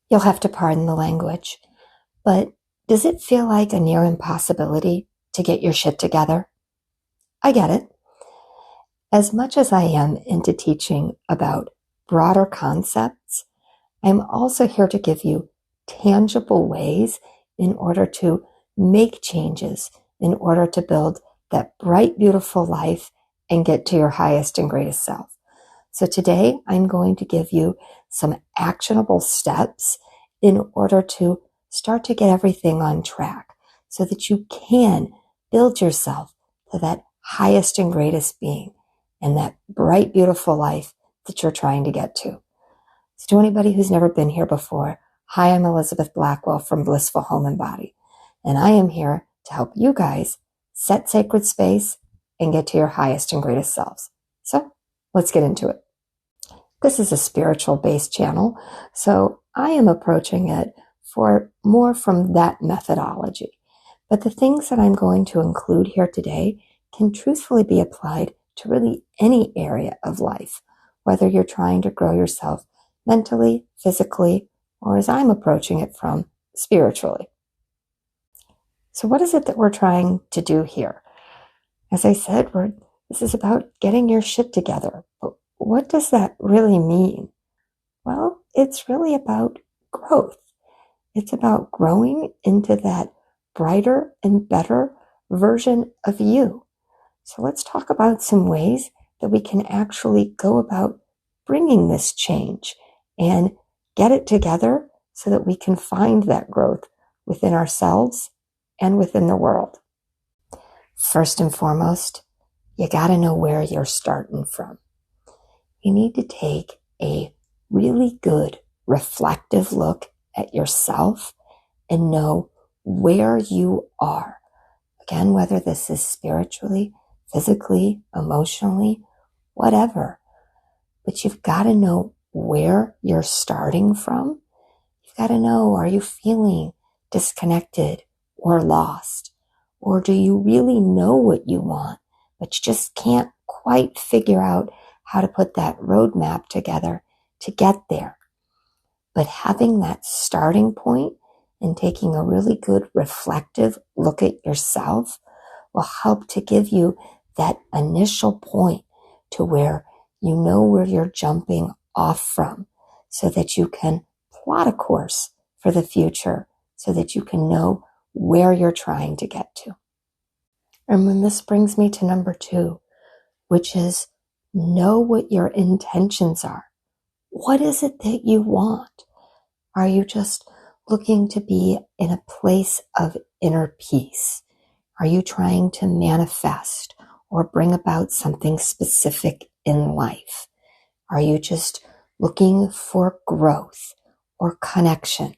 You'll have to pardon the language, but does it feel like a near impossibility to get your shit together? I get it. As much as I am into teaching about broader concepts, I'm also here to give you tangible ways in order to make changes, in order to build that bright, beautiful life and get to your highest and greatest self. So today I'm going to give you some actionable steps in order to start to get everything on track so that you can build yourself to that highest and greatest being and that bright, beautiful life that you're trying to get to. So to anybody who's never been here before, hi, I'm Elizabeth Blackwell from Blissful Home and Body, and I am here to help you guys set sacred space and get to your highest and greatest selves. So let's get into it. This is a spiritual-based channel, so I am approaching it for more from that methodology. But the things that I'm going to include here today can truthfully be applied to really any area of life, whether you're trying to grow yourself mentally, physically, or as I'm approaching it from, spiritually. So what is it that we're trying to do here? As I said, this is about getting your shit together. But what does that really mean? Well, it's really about growth. It's about growing into that brighter and better version of you. So let's talk about some ways that we can actually go about bringing this change and get it together so that we can find that growth within ourselves and within the world. First and foremost, you got to know where you're starting from. You need to take a really good reflective look at yourself and know where you are. Again, whether this is spiritually, physically, emotionally, whatever. But you've got to know where you're starting from. You've got to know, are you feeling disconnected or lost? Or do you really know what you want, but you just can't quite figure out how to put that roadmap together to get there? But having that starting point and taking a really good reflective look at yourself will help to give you that initial point to where you know where you're jumping off from so that you can plot a course for the future so that you can know where you're trying to get to. And when this brings me to number 2, which is know what your intentions are. What is it that you want? Are you just looking to be in a place of inner peace? Are you trying to manifest or bring about something specific in life? Are you just looking for growth or connection?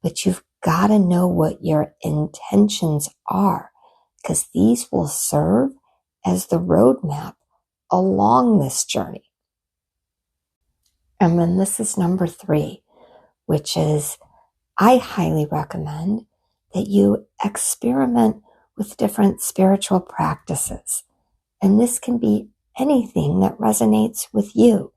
But you've got to know what your intentions are, because these will serve as the roadmap along this journey. And then this is number 3, which is I highly recommend that you experiment with different spiritual practices. And this can be anything that resonates with you.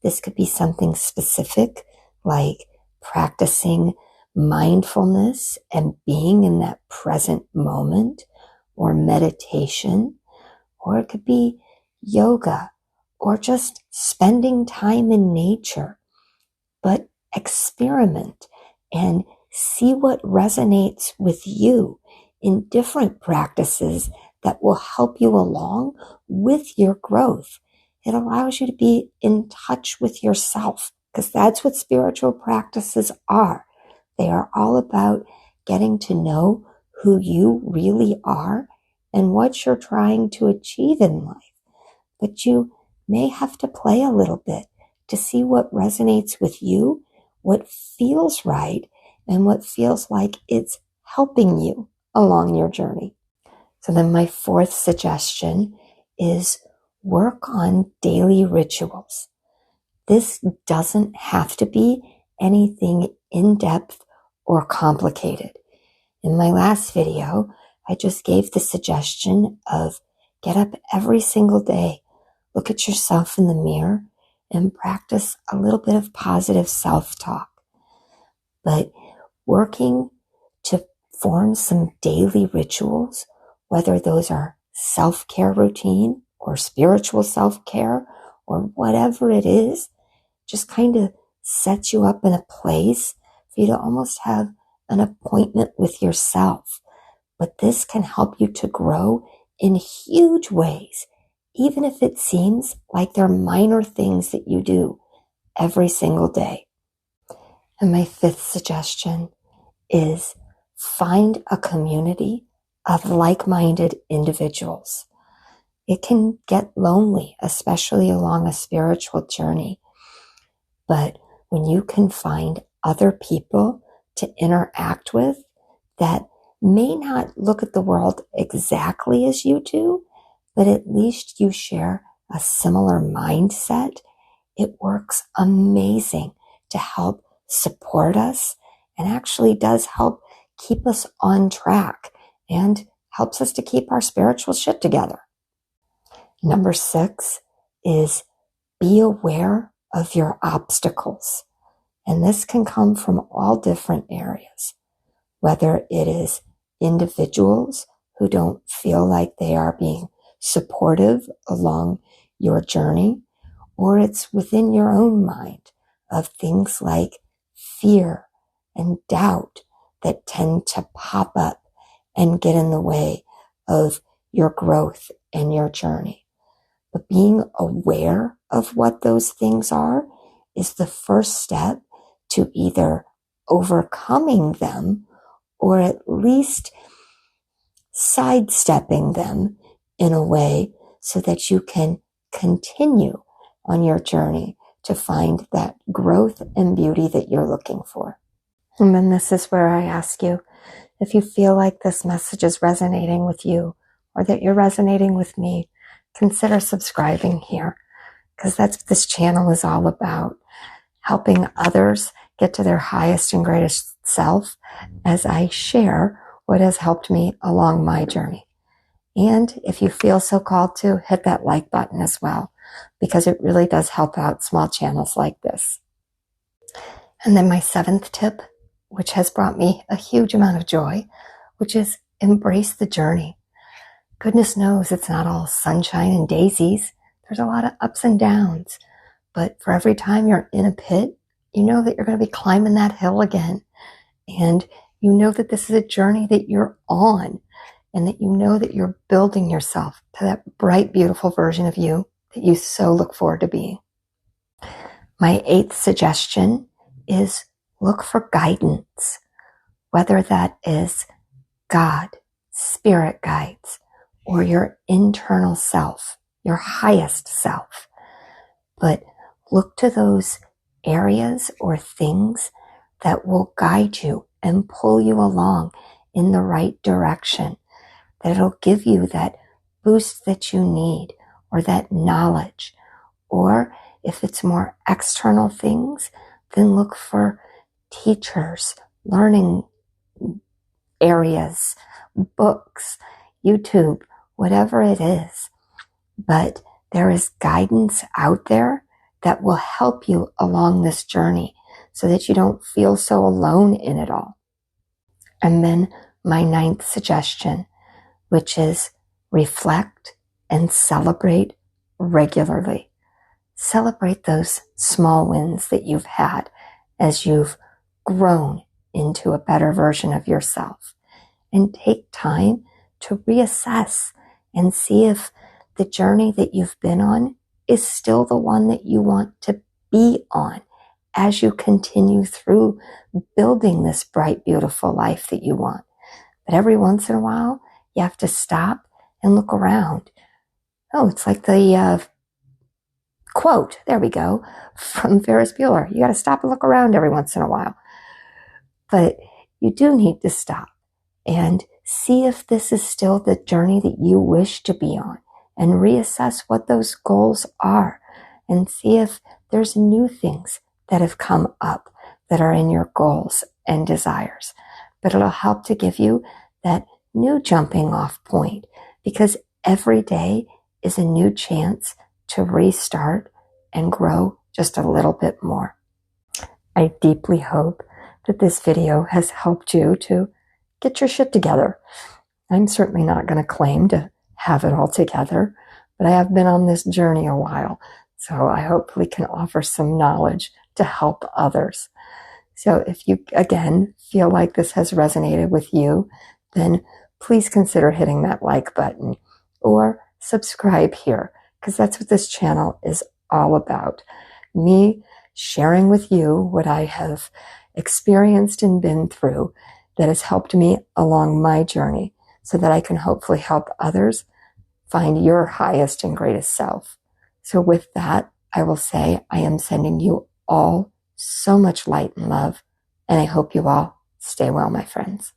This could be something specific like practicing mindfulness and being in that present moment, or meditation, or it could be yoga, or just spending time in nature. But experiment and see what resonates with you in different practices that will help you along with your growth. It allows you to be in touch with yourself, because that's what spiritual practices are. They are all about getting to know who you really are and what you're trying to achieve in life. But you may have to play a little bit to see what resonates with you, what feels right, and what feels like it's helping you along your journey. So then my 4th suggestion is work on daily rituals. This doesn't have to be anything in-depth or complicated. In my last video, I just gave the suggestion of get up every single day, look at yourself in the mirror, and practice a little bit of positive self-talk. but working to form some daily rituals, whether those are self-care routine or spiritual self-care or whatever it is, just kind of sets you up in a place for you to almost have an appointment with yourself. But this can help you to grow in huge ways, even if it seems like they're minor things that you do every single day. And my fifth suggestion is find a community of like-minded individuals. It can get lonely, especially along a spiritual journey. But when you can find other people to interact with that may not look at the world exactly as you do, but at least you share a similar mindset, it works amazing to help support us and actually does help keep us on track and helps us to keep our spiritual shit together. Number 6 is be aware of your obstacles. And this can come from all different areas, whether it is individuals who don't feel like they are being supportive along your journey, or it's within your own mind of things like fear and doubt that tend to pop up and get in the way of your growth and your journey. But being aware of what those things are is the first step to either overcoming them or at least sidestepping them in a way so that you can continue on your journey to find that growth and beauty that you're looking for. And then this is where I ask you, if you feel like this message is resonating with you or that you're resonating with me, consider subscribing here, because that's what this channel is all about, helping others get to their highest and greatest self as I share what has helped me along my journey. And if you feel so called to, hit that like button as well, because it really does help out small channels like this. And then my 7th tip, which has brought me a huge amount of joy, which is embrace the journey. Goodness knows it's not all sunshine and daisies. There's a lot of ups and downs. But for every time you're in a pit, you know that you're going to be climbing that hill again. And you know that this is a journey that you're on, and that you know that you're building yourself to that bright, beautiful version of you that you so look forward to being. My 8th suggestion is look for guidance, whether that is God, spirit guides, or your internal self, your highest self. But look to those areas or things that will guide you and pull you along in the right direction, that it'll give you that boost that you need or that knowledge. Or if it's more external things, then look for teachers, learning areas, books, YouTube, whatever it is. But there is guidance out there that will help you along this journey so that you don't feel so alone in it all. And then my 9th suggestion, which is reflect and celebrate regularly. Celebrate those small wins that you've had as you've grown into a better version of yourself. And take time to reassess and see if the journey that you've been on is still the one that you want to be on as you continue through building this bright, beautiful life that you want. But every once in a while, you have to stop and look around. Oh, it's like the quote, there we go, from Ferris Bueller. You got to stop and look around every once in a while. But you do need to stop and see if this is still the journey that you wish to be on, and reassess what those goals are, and see if there's new things that have come up that are in your goals and desires. But it'll help to give you that new jumping off point, because every day is a new chance to restart and grow just a little bit more. I deeply hope that this video has helped you to get your shit together. I'm certainly not going to claim to have it all together, but I have been on this journey a while, so I hopefully can offer some knowledge to help others. So if you, again, feel like this has resonated with you, then please consider hitting that like button or subscribe here, because that's what this channel is all about. Me sharing with you what I have experienced and been through that has helped me along my journey so that I can hopefully help others find your highest and greatest self. So with that, I will say I am sending you all so much light and love, and I hope you all stay well, my friends.